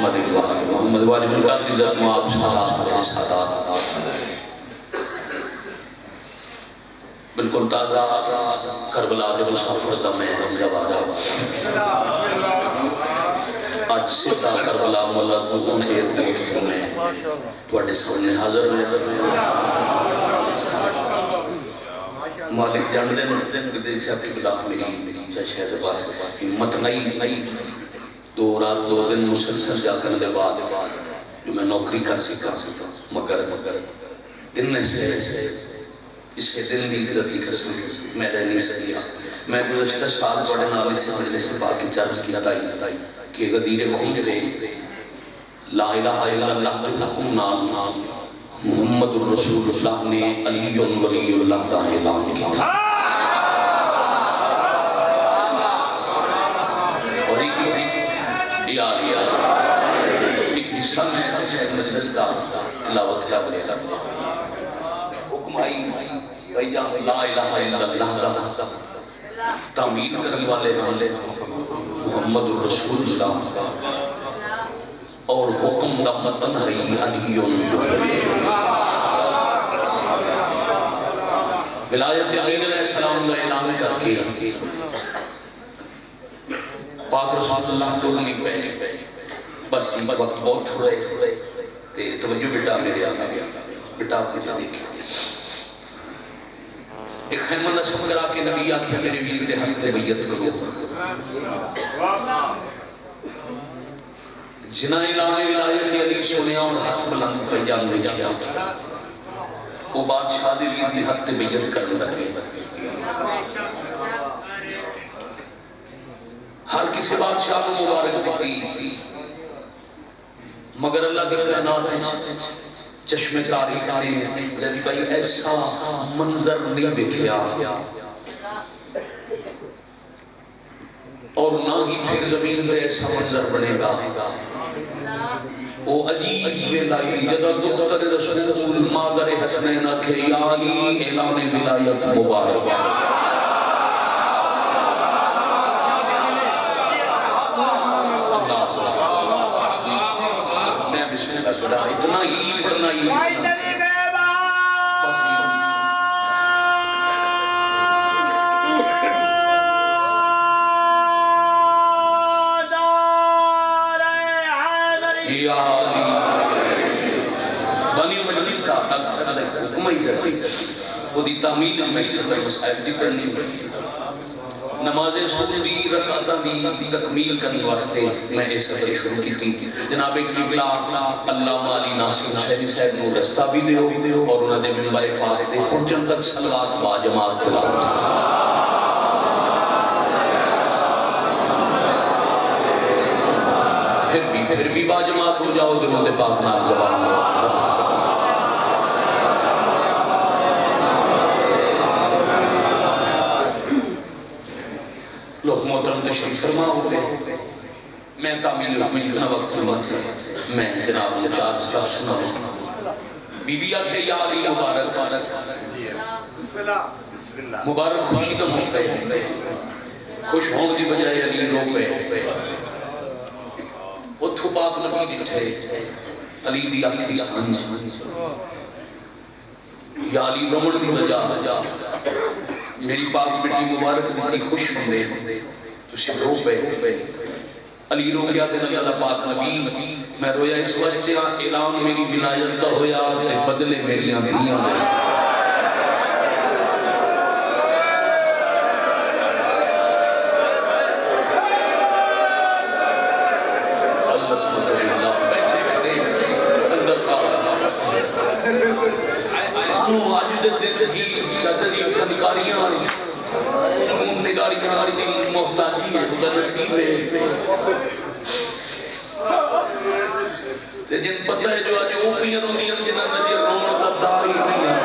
محمد محمد واجب القادری ذات معاب سادات بالکل تازہ کربلا کے مسافر دا میں جب آ رہا آج سیدھا کربلا مولا تو ایئرپورٹ کو میں تواڈے سامنے حاضر ہیں مالک جان دے قدیس اپنی خدا میری شہر باس ہمت نہیں دو رات دو دن مسلسل جا کر دے بعد جو میں نوکری کر سکتا مگر دن سے اسے دن دی عزت کی قسم میں رہ نہیں سکیا میں گزشتہ سال بڑے نالی سے مجلس سے باقی چرز کیا کہ غدیر خون تے لا الہ الا اللہ لکم نام محمد الرسول اللہ نے علی ولی اللہ دا اعلان کیا تھا اور ایک حصہ مجلس دا تلاوت کا بلے حکم آئی بھائی جان لا الہ الا اللہ دا تعمید کرنے والے محمد الرسول اللہ اور حکم دا متن ہے علی ولایت علی علیہ السلام کا اعلان کر کے پاک رسول اللہ کو نہیں پہنے بس وقت بہت تھوڑے توجہ بیٹا میرے بیٹا آپ مجھے دیکھیں ایک خیمہ نصب کرا کے نبی آکھیا میرے ویر دے حق تے بیعت کرو جنہ اعلان ولایت علی سنیا اور ہاتھ بلند پیجان میں کیا وہ بادشاہ دی ویر دی حق تے بیعت کرنے لگے ہر کسی بادشاہ کو مبارک دیتی مگر اللہ کے کائنات ہے چشم تاریخ جب بھائی ایسا منظر نہیں دیکھیا اور نہ ہی پھر زمین سے ایسا منظر بنے گا وہ عجیب ویلائی جدہ دختر رسول مادر حسنین کے یا علی اعلان ولایت مبارک اتنا ہی پڑھنا ہی بس بانی مجلس کا اکثر حکم ہی جاتی وہ دی تعمیل میں صدر صاحب دی کرنی نماز صبح دی رکعتاں دی تکمیل کرنے واسطے میں اس صدر شروع کی تھی جناب قبلہ علامہ علی ناصر حسینی صاحب نو رستہ بھی دیو اور انہوں نے منبر پاک دے پہنچن تک صلوات با جماعت تلاوت پھر بھی با جماعت ہو جاؤ درود پاک نال زبان ہو لوگ محترم تشریف فرما ہو گئے میں تعمیل حکم جتنا وقت فرما تھا میں جناب چار سنا بی بی آکھے یا علی مبارک مبارک خوشی تو موقع ہے خوش ہوں دی بجائے علی رو پہ اتھو پاک نبی جٹھے علی دی آکھی سانج یا علی رمڑ دی بجا میری پاک بیٹی مبارک دیتی خوش بندے تو سے رو پہ علی رو کیا دے نبی اللہ پاک نبی میں رویا اس واسطے اعلان میری ولایت کا ہویا تے بدلے میری آنکھیاں دے جن پتہ ہے جو آج اوپریاں ہوں دیا جنہاں نجی رون دا داری نہیں ہے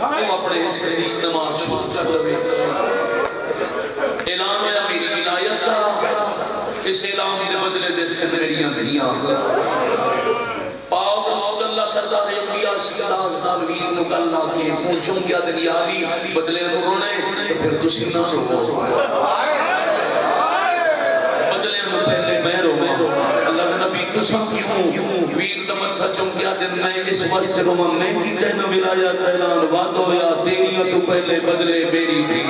ہم اپنے اس حدیث نماز شروع کر لگے اعلان ہے میری ولایت دا اس اعلان دے بدلے دے سے میری آنکھیاں پاک رسول اللہ سردار انبیاء سیدہ نالویر مکلہ کے پوچھوں کیا دنیاوی بدلے رونے تو پھر تسی نہ رو تو سب کیوں ویر دا متھا چمکیا دن میں اس وقت روم میں کی تین ولایت اعلان وعدو یا تیریاں تو پہلے بدلے میری بھی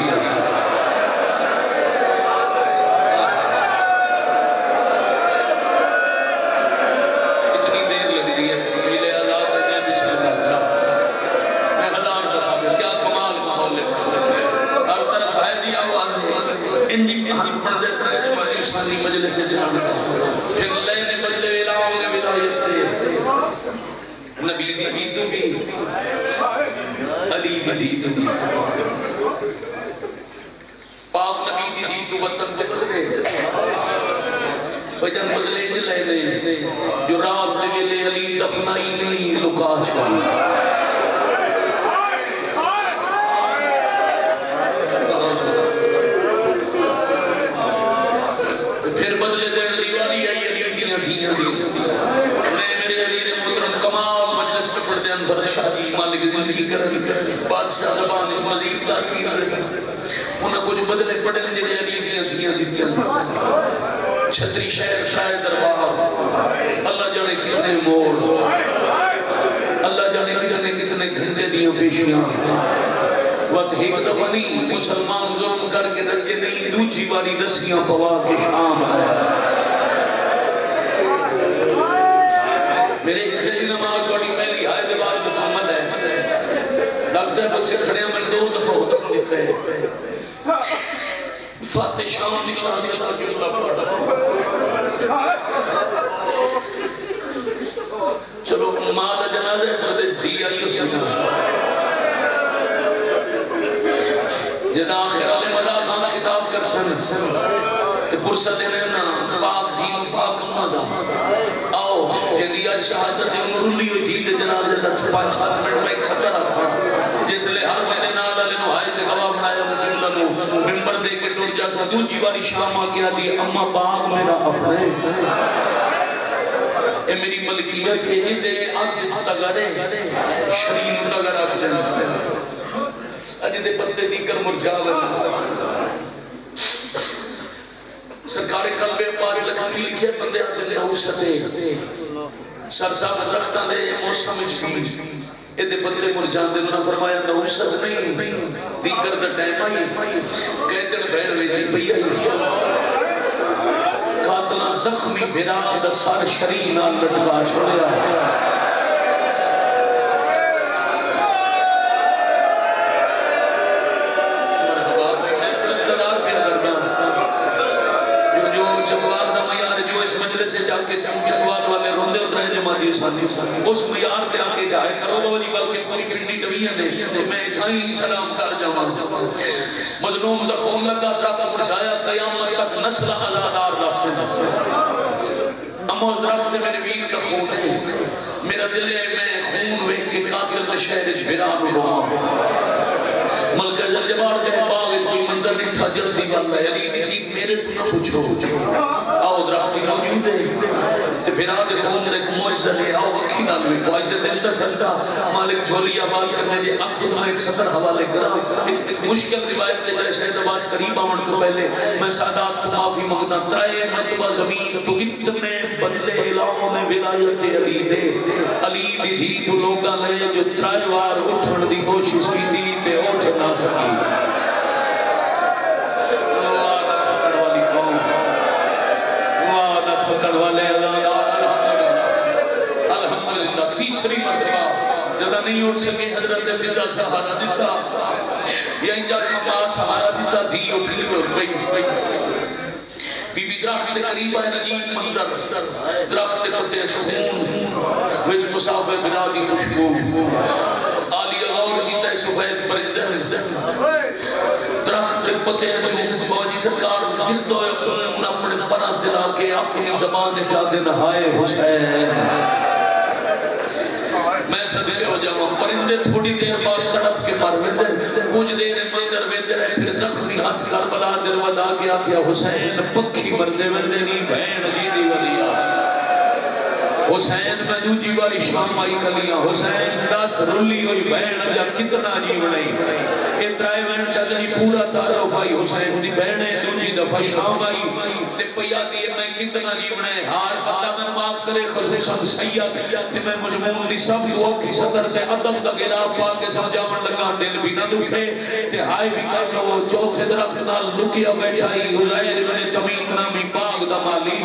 نصیب مجلس سے جانتا پھر اللہ نے بدلے ویلاؤں نے ولایت دے نبی دی تو بھی علی دی تو بھی پاک نبی دی تو وطن تے بدلے وجن بدلے جلے لے جو رات دے ویلے علی دفنائی نہیں لکا چھوڑی پھر بدلے دین دیوالی آئی علی دیاں تھیاں دی میں میرے علی نے محترم کمال مجلس میں پڑھتے انفر شاہ جی مالک زندگی کرن بادشاہ زبان مزید تاثیر انہاں کچھ بدلے پڑھنے جنہیں علی دیاں تھیاں دی چھتری شہر شاہ دربار اللہ جانے کتنے موڑ اللہ جانے کتنے گھنٹے دیاں پیشیاں وقت ایک دفعہ نہیں مسلمان ظلم کر کے رکھے نہیں دوچی باری نسیاں پوا کے شام آیا میرے حصے کی نماز بڑی پہلی آئے دیوار مکمل ہے ڈاکٹر صاحب اکثر کھڑے ہیں میں 2 دفعہ ہوتا لکھتے ہیں فاتح شام نشان جملہ پڑھا چلو ماں دا جنازہ پردیش دی آئی اس نے جدا آخرال مدہ خانہ کتاب کر سن تے پرسہ دینے نا پاک دین پاک امدہ آؤ جدیا شہادت امرولی ہوئی تھی تے جنازے تک 5-7 منٹ میں ایک سطر رکھا جس لئے ہر میں دینا ڈالے نو آئے تے گواہ بنایا مجھے اللہ نو ممبر دے کے ٹوٹ جا سا دوچی باری شام آگیا دی اما باغ میرا اپنے اے میری ملکیت یہ دے عبد تگرے شریف تگر اکھلے اجی دے پتے دیگر مرجاوے سرکار قلبِ پاس لکھانی لکھے بندے آتے نے اوسطے سرساب رکھتا دے موسم اچھی اے دے پتے مرجان دے انہاں فرمایا نہ اوسط نہیں دیگر دا ٹائم آئی کہتر بھیڑ ویدی پئی آئی قاتلہ زخمی بھیرا دا سار شرینا لٹکا چھوڑیا اس میار پہ آگے جائے کرو والی بلکہ پوری کرنی دویاں نے کہ میں اتھائی سلام کر جاؤں مظلوم دا خون لگا درخت پرچایا قیامت تک نسل ازادار راستے اما اس درخت میرے ویر کا خون ہے میرا دل ہے میں خون وے کے قاتل شہر جبران رہا ملکہ زلجبار کے باغ کوئی منظر نٹھا جلدی والا ہے علی دی تھی میرے تو نہ پوچھو آؤ درختی موجود ہے تے پھر آدھے خون دے معجزہ لے آؤ اکھی نہ لوے کوئی دے دل دا سجدہ مالک جھولی آباد کرنے دے اکھود میں ایک سطر حوالے کرا ایک مشکل روایت لے جائے شہد عباس قریب آمن تو پہلے میں سادات کو معافی مانگتا ترائے مرتبہ زمین تو اتنے بدلے علاؤں نے ولایت علی دے علی دی تو لوگا لے جو ترائے وار اٹھن دی کوشش کی دی تے اٹھ نہ سکی تیسری مرتبہ جدا نہیں اٹھ سکے حضرت فضا سہارا دیتا یا انجا کھما سہارا دیتا دھی اٹھلی گئی بی بی درخت قریب ہے نجیب منظر درخت پتے خون وچ مسافر برادی خوشبو آلی غور کی تے سفیز پرندر درخت پتے باجی سرکار گردو انہوں اپنے پناہ دلا کے اپنی زبان چاہتے نہائے حسین میں صدقے ہو جاؤں پرندے تھوڑی دیر بعد تڑپ کے مر ویندے کچھ دیر مندر ویندے رہے پھر زخمی ہاتھ کربلا در ودا کیا حسین پکھی مردے ویندے نہیں بہن جی دی ولیا حسین میں دوجی باری شام آئی کلیاں حسین دس رلی ہوئی بہن جا کتنا جیو نہیں اترائے وین چاہتے پورا تعارف آئی حسین دی بہنیں دوجی دفعہ شام آئی تے پیا دیئے میں کتنا جیو نہیں ہار بندہ میں معاف کرے خصوصاً سید تے میں مجموعہ دی سب کو اوکھی صدر سے ادب دا گرا پا کے سمجھاون لگا دل بھی نہ دکھے تے ہائے بھی کر لو چوتھے درخت نال لکیا بیٹھا ہی حزیر بن تمیم نامی باغ دا مالی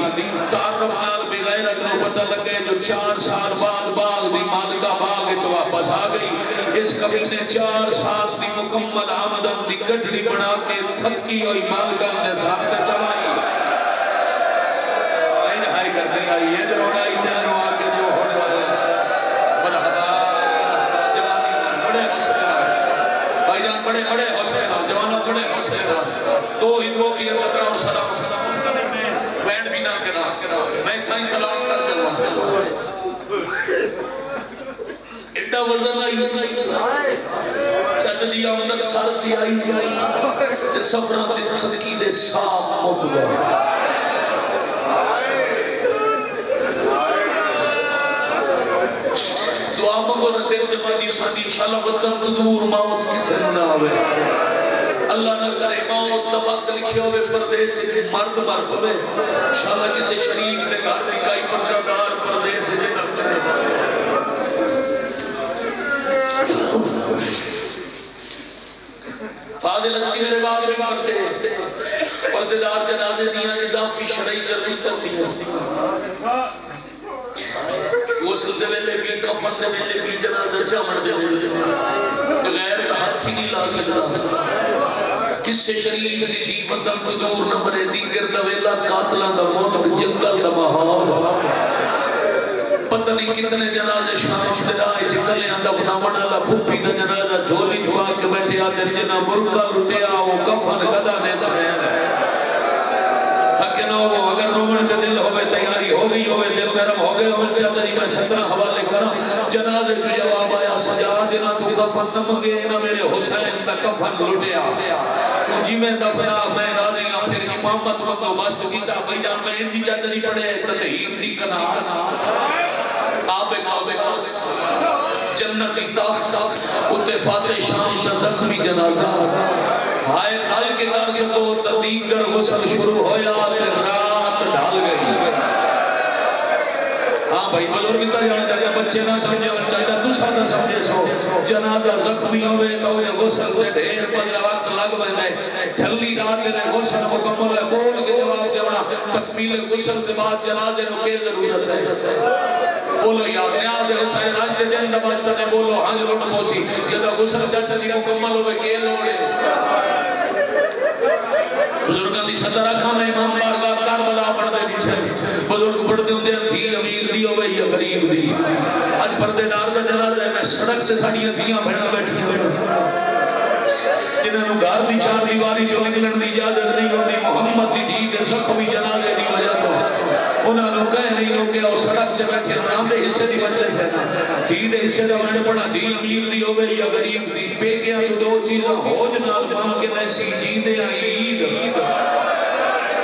تعارف نال بغیرت نو پتہ لگے جو 4 سال بعد باغ دی مالکہ باغ وچ واپس آ گئی اس کبھی نے 4 سال دی مکمل آمدن دی گڈڑی بنا کے تھکی ہوئی مالکہ نے ساتھ چلائی ہائی کرتے آئی یہ دروڑا ہی تیرو آگے جو ہونے والے مرحبا جوانی بڑے حوصلے بھائی جان بڑے حوصلے جوانوں بڑے حوصلے دو ہندووں کی سلام بینڈ بھی نہ کرا میں تھا ہی سلام سر کروا ایڈا وزن آئی چچدی آمدن سر سی آئی سفرہ دے تھکی دے ساپ موت گئے دعا مگو نہ تیرے جمعی ساتھی شالا وطن تدور موت کسے نہ آوے اللہ نہ کرے موت نہ وقت لکھے ہوئے پردے سے مرد مرد ہوئے شالا کسے شریف نے گھر دکھائی پردار پردے سے جنت کرے فاضل اسکی میرے باپ کرتے پردیدار جنازے دیا اضافی شرعی ضروری کر دیا غسل دے ویلے بھی کفن دے ویلے بھی جنازہ چمڑ دے ویلے بغیر ہاتھ ہی نہیں لا سکتا کس سے شریف دی دی وطن تو دور نہ مرے دی گرد ویلا قاتلاں دا ملک جنگل دا ماحول پتہ نہیں کتنے جنازے شام دے رائے چکلیاں دا بناونا لا پھوپھی دا جنازہ جھولی چھپا کے بیٹھے آتے جنا برکا لٹیا وہ کفن گدا دے سنے اگر رومن کے دل ہوئے تیاری ہو گئی ہوئے دل گرم ہو گئے من چاہتا جی میں 17 حوالے کرا جنازے جو جواب آیا سجا دینا تو کفن نہ مگے نہ میرے حسین کا کفن لٹیا تو جی میں دفعہ میں راضی ہوں پھر امامت مندو بست کیتا بھائی جان میں ہندی چاہتا جی پڑھے تطہیر دی کنا آبے جنتی تاخت اتے فاتح شام کا زخمی جنازہ ہائے نال کے در سے تو تدیگر غسل شروع ہویا پھر رات ڈھال گئی ہاں بھائی بزرگ تا جانے جاگے بچے نہ سمجھے چاچا دوسرا نہ سمجھے سو جنازہ زخمی ہوئے تو یہ غسل سے دیر پر وقت لگ بندے ڈھلی رات کے غسل مکمل ہے بول کے جواب دیونا تکمیل غسل کے بعد جنازے نو کے ضرورت ہے بولو یا نیاز حسین آج دے دن دباشتہ نے بولو ہاں لوٹ موسی جدہ غسل چاچا دی مکمل ہوئے کے لوڑے بزرگاں دی صدر آکھاں میں امام بارگاہ کربلا پڑھدے بیٹھے بزرگ پڑھدے ہوندے تھی امیر دی ہوئے یا غریب دی اج پردے دار دا جنازہ ہے میں سڑک سے ساڑیاں دیاں بہنا بیٹھی جنہاں نو گھر دی چار دیواری جو نکلن دی اجازت نہیں ہوندی محمد دی دھی دے زخمی جنازے دی وجہ تو انہاں نو کہہ نہیں ہو گیا سڑک سے بیٹھے رام دے حصے دی وجہ سے دھی دے حصے دا میں پڑھا دی امیر دی ہوئے یا غریب دی پے کیا تو دو چیزاں ہو جناب ممکن ایسی جیندے عید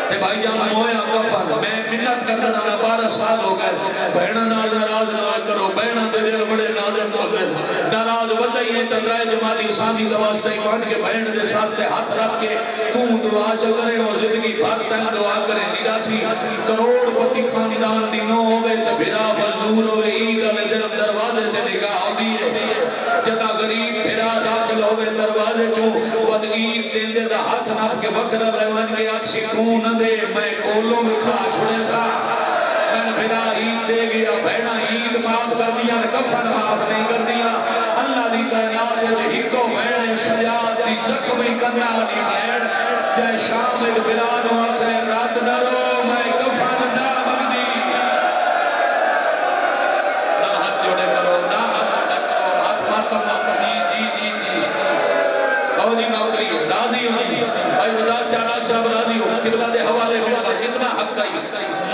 تے بھائی جان مویا کفن میں منت کرنا نا 12 سال ہو گئے بہنہ نال ناراض نہ کرو بہنہ دے دل بڑے نازک ہوتے ناراض بدائی ہیں تنگائے جماعتی سانسی دواستے ہی پڑھ کے بہن دے ساتھ ہاتھ رکھ کے تو دعا چکرے اور زندگی بھر تک دعا کرے نیراسی کروڑ پتی خاندان دی نو ہوئے تے بھرا مزدور ہوئے عید میں دروازے تے نگاہ ہوندی ہے جدا غریب بھرا داخل ہوئے دروازے چوں وقت عید دین دے دا ہاتھ ناپ کے وکرہ لگن کے اکسی خون دے میں کولوں میں کھا چھوڑے سا میں بھرا عید دے گیا بہنا عید معاف کر دیا کفن معاف نہیں کر دیا اللہ دی کائنات جو ہکو بہنے سجاد دی زخمی کرنا دی بہن جائے شام ایک بلاد ہوا کہ رات نہ رو میں کفن نہ مگدی نہ ہاتھ جوڑے کرو نہ ہاتھ ماتم نہ جی اور دی نوکری ہے راضی ہوئی بھائی وزاد چاڑا صاحب راضی ہو قبلہ دے حوالے ہوگا اتنا حق آئی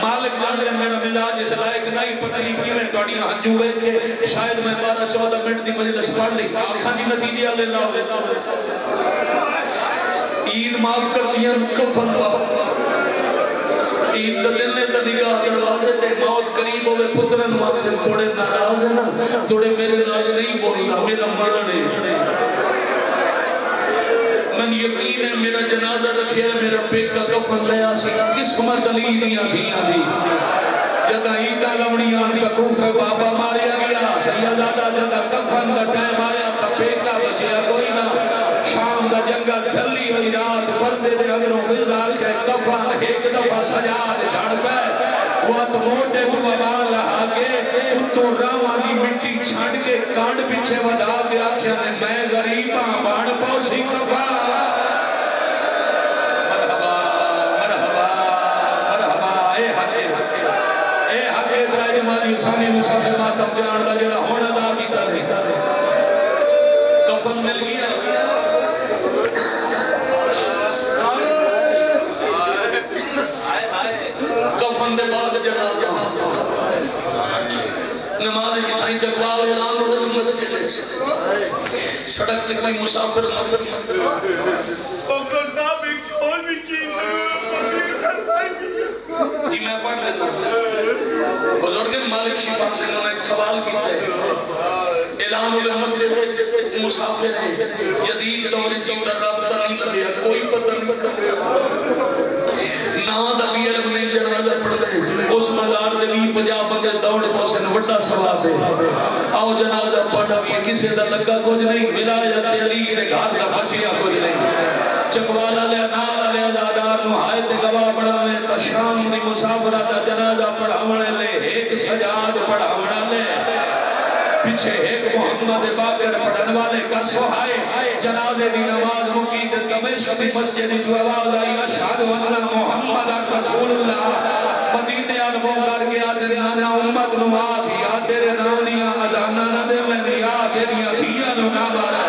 مالک مالک میرا مزاج اس لائق نہیں پتہ نہیں کیوں میں توڑی ہنجو ہے کہ شاید میں 12-14 منٹ دی مجلس پڑھ لی کھانی نتیجہ لے لاؤ عید معاف کر دیا کفن عید دل نے تنگاہ دروازے تے موت قریب ہوئے پترن مقصد تھوڑے ناراض ہے نا تھوڑے میرے نال نہیں بولنا میرا مرنے من یقین ہے میرا جنازہ رکھے ہے میرا پیک کا کفن لیا سی قسمت علی دیا دیا دی جدا عیداں لمڑیاں تکوف بابا ماریا گیا سیدزادہ جدا کفن دا ٹائم آیا تپیکا بچیا کوئی نہ شام دا جنگل ڈھلی ہوئی رات پردے دے اگروں فضال کے کفن ایک دفعہ سجاد جھڑ پہ وقت موٹے تو آبال آگے اتو راوانی مٹی چھانڈ کے کانڈ پیچھے ودا کے آکھیا نے میں غریباں باڑ پوسی کفا مرحبا مرحبا مرحبا اے حقے درائے جمالی سامی مسافر ماتم جان دا جڑا ہونا دا کی تا کفن مل گیا کفن دے بعد جنازہ نماز کی تھائی جگوال اعلان ہو مسجد سڑک سے کوئی مسافر جی میں پڑھ دیتا ہوں بزرگ مالک شفا سے انہوں نے ایک سوال کیا ہے اعلان ہو مسجد مسافر ہیں جدید دور چیتا رابطہ نہیں لگیا کوئی پتہ نہیں نام دا بھی علم نہیں جنازہ پڑھ دے اس مزار دے بھی 50 بندے دوڑ پوسن وٹا سوا سے آؤ جنازہ پڑھا بھی کسی دا لگا کچھ نہیں ولایت علی دے گھر دا بچیا کچھ نہیں چکوالا لیا نال لیا زادار محایت گواہ بڑھاوے تا شام دی مسافرہ دا جنازہ پڑھاونے لے ایک سجاد پڑھاونے لے پیچھے ایک محمد باقر پڑھن والے کا سوہائے جنازے دی نماز مقید کمیشہ بھی مسجد جو آواز آئی اشہد وَنَّا محمد رسول اللہ مدینے علموں کر کے آتے نانا امت نمات یا تیرے نانیاں ازانہ نہ دے میں دیا تیریا بھیا ننا بارا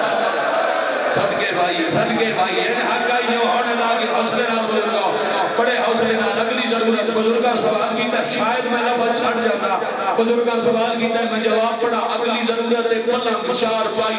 صدقے بھائی انہیں حق آئی جو ہونے لگی حوصلے نہ بزرگاں بڑے حوصلے نہ اگلی ضرورت بزرگاں سوال کیتا ہے شاید میں لفظ چھڑ جاتا بزرگاں سوال کیتا ہے میں جواب پڑھا اگلی ضرورت پلنگ چار پائی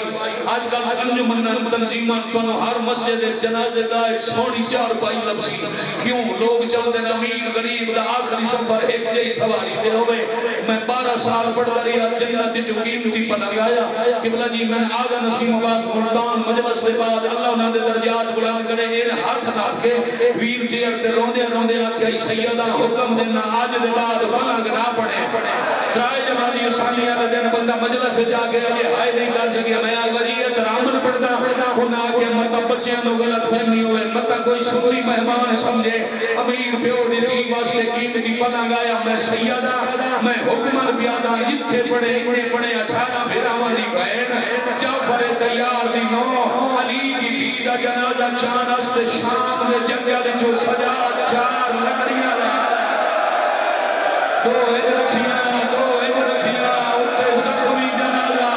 آج کل انجمن تنظیمان پنو ہر مسجد جنازے دا ایک سوڑی چار پائی لبسی کیوں لوگ چاہتے ہیں امیر غریب دا آخری سفر ایک جئی سواری پہ ہوئے میں 12 سال پڑھتا رہا جنت جو قیمتی پلنگ آیا قبلہ جی میں آگا نسیم آباد مردان مجلس دے بعد اللہ انہاں دے درجات بلند کرے ایر ہاتھ نہ کے ویل چیئر تے روندے آکھیا سیدہ حکم دینا آج دے بعد پلنگ نہ پڑے ترائے جمالی اسانیہ دے دن بندہ مجلس سے جا کے آگے ہائے نہیں کر سکیا میں آگا جی احترامن پڑھتا انہاں آکے مطا بچیاں نو غلط فہمی ہوئے مطا کوئی سکری مہمان سمجھے امیر پیو دی دی واسطے قیمتی پلنگ آیا میں سیدہ میں حکمن بیادہ جتھے پڑھے انہیں پڑھے 18 پھراواں دی بہن جعفر تیار دی نو علی کی دیدہ جنازہ چان است شام دے جنگل جو سجا 4 لکڑیاں دو رکھیاں اتے زخمی جنازہ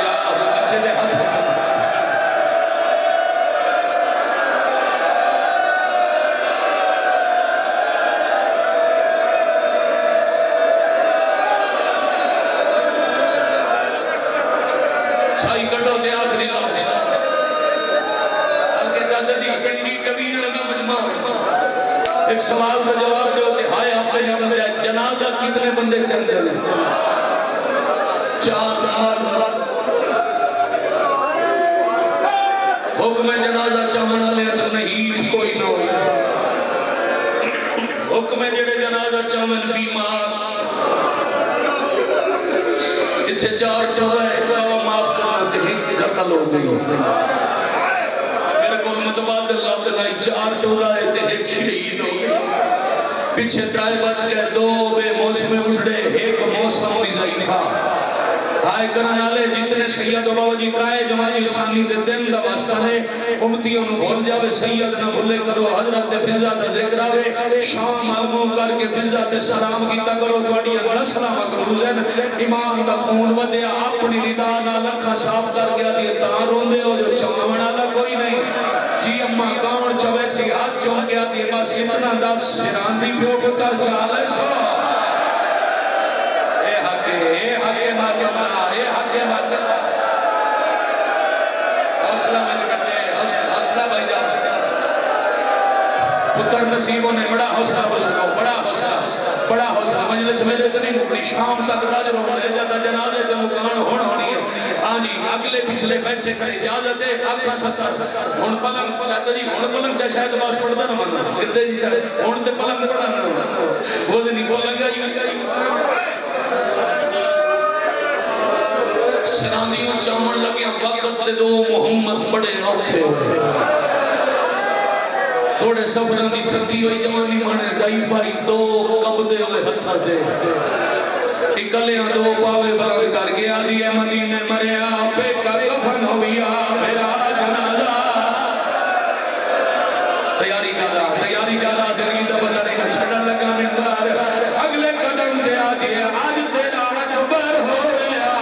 یا اچھے دے حد سائی کٹو دے آخری لاؤ ہلکے چاچا جی کنی کبیر کا مجمع ایک سوال کا جواب دو کہ ہائے آپ نے نکل جائے جنازہ کتنے بندے چل دے ہیں 4 مرد حکم جنازہ چامن لے چل نہیں کوئی نہ ہوئی حکم جڑے جنازہ چامن بیمار اتھے 4 چوہے معاف کرنا تے ہی قتل ہو گئی میرے کو متبادل لفظ لائی 4 چوہے تے ایک شہید ہو گئی پیچھے ترائے بچ گئے 2 بے موسم اٹھڑے ایک موسم بھی نہیں تھا آئے کرنالے جتنے سید و بابا جی ترائے جماعی اسانی سے دن دا واسطہ ہے امتیوں نو بھول جاوے سید نہ بھولے کرو حضرت فضا دا ذکر آوے شام معلوم کر کے فضا تے سلام کیتا کرو دوڑی اگلا سلام مقروض ہے امام دا خون ودیا اپنی ندا نہ لکھا صاف کر کے آدھی تاں روندے ہو جو چاوڑا لا کوئی نہیں جی اممہ کون چوے سی ہاتھ چون کے آدھی بس اتنا 10 سران دی پیو پتر چالے سو اے حقے ماتمہ اے حقے ماتمہ حوصلہ میں سے کرتے حوصلہ بھائی جا پتر نصیبوں نے بڑا حوصلہ بڑا حوصلہ مجلس نہیں مکلی شام تک راج روڑ لے جاتا جنازے تے مکان ہونی ہے ہاں جی اگلے پچھلے بیٹھے کھڑے اجازت ہے آنکھاں ستر ہن پلنگ چاچا جی ہن پلنگ چا شاید باس پڑھتا نہ مننا کدے جی ہن تے پلنگ پڑھا نہ وزنی کو لگا سنانیوں چاہن لگے وقت دے دو محمد بڑے اوکھے ہوئے تھوڑے سفران دی تھکی ہوئی جوانی مانے ضعیفائی دو قبضے ہوئے ہتھا دے اکلیاں دو پاوے باغ کر گیا دیئے مدینے مریا پہ کا کفن ہویا میرا جنازہ تیاری کارا جنگی دا بدلے کا چھڑا لگا مقدار اگلے قدم دے آگے آج تیرا اکبر ہو گیا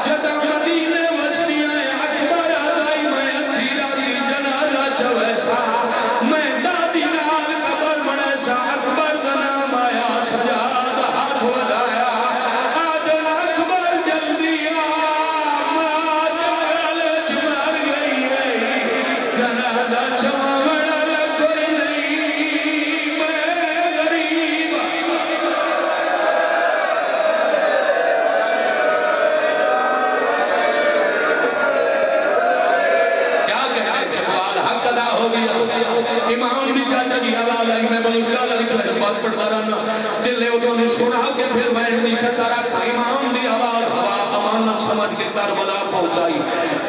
جدا مدینے وسطیاں اکبر آدائی میں ادھیرا دی جنازہ چویسا میں دادی نال قبر بڑے سا اکبر دا نام آیا سجاد ہاتھ ودایا آدھر اکبر جلدی آمات گلچ مار گئی ہے جنازہ چویسا امام بھی چاچا جی آواز آئی میں بلو گالا لکھا بات پڑھتا رہنا دل لے ادھوں نے سنا کے پھر بیٹھ دی سکا رکھا امام دی آواز ہوا امانت سمجھ کے کربلا پہنچائی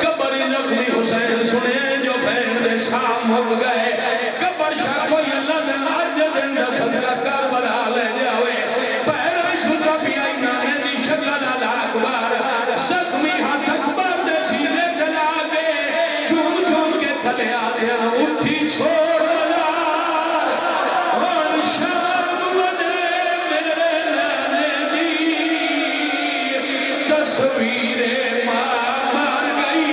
قبر زخمی حسین سنے جو بین دے سام ہو گئے قبر شاہ کوئی اللہ نے آج دن دا صدقہ کربلا لے جاوے پہر سوچا بھی آئی نانے دی شکل اللہ اکبر زخمی ہاتھ اکبر دے سینے دلا کے چون چون کے کھلے آدھے اٹھی چھوڑ تصویریں مار گئی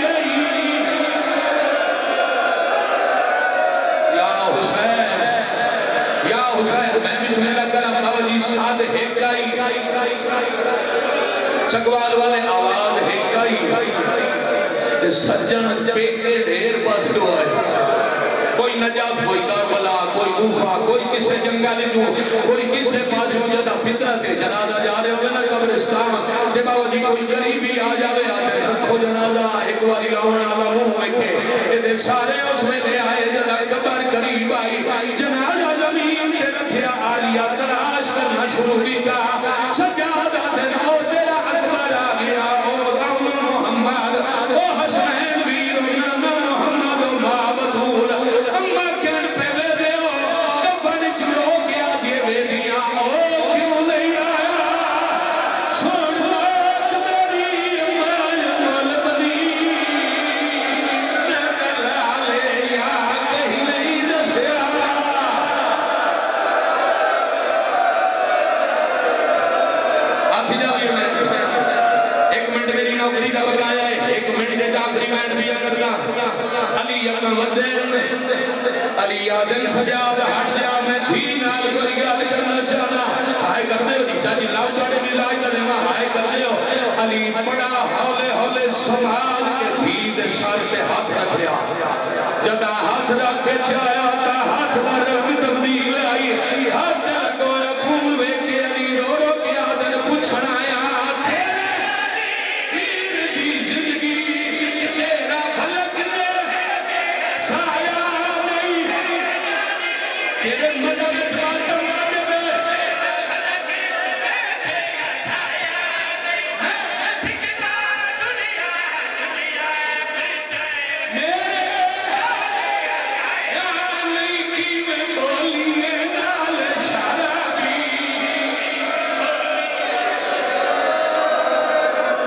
یا حسین میں بسم اللہ کرم باوجی ساتھ ہیکائی چکوال والے آواز ہیکائی تے سجن پیکے ڈھیر پاس دو آئے کوئی نجات کوئی کربلا کوئی کوفہ کوئی کسے جنگل جو کوئی کسے پاس ہو جاتا فطرت جنازہ جا رہے ہوگے نا قبرستان سے باوجی کوئی غریبی آ جاوے آتے رکھو جنازہ ایک واری آوڑ آلہ منہ مکھے ادھے سارے اس میں لے آئے جنہ قبر قریب آئی جنازہ زمین کے رکھیا آلیا تلاش کرنا شروع کی کا سجادہ دن او تیرا اکبر آ گیا او قوم محمد او حسین ویر نام محمد و بابتول اما کین پہ وے دیو کفن چلو کیا دیے وے دیا او کیوں نہیں آیا چھوڑ موت میری امال بنی میں لالے یا کہیں نہیں دسیا آکھی جاوئے میں ایک منٹ میری نوکری کا بگایا ہے ایک منٹ کے آخری منٹ بھی اگر گا علی اکم ودین علی آدم سجاد ہٹ جا میں تھی نال کوئی گال کرنا چاہنا ہائے کر دے ہو چاہی لاؤ کاڑے بھی لائی کرے ماں ہائے کر دے ہو علی بڑا ہولے ہولے سنبھال کے تھی دے سار سے ہاتھ رکھ لیا جدا ہاتھ رکھ کے چاہیا تا ہاتھ رکھ تبدیل آئی ہاتھ لگو خون وے کے علی رو رو کے آدن پوچھنا آیا سایہ نہیں تیرے مدد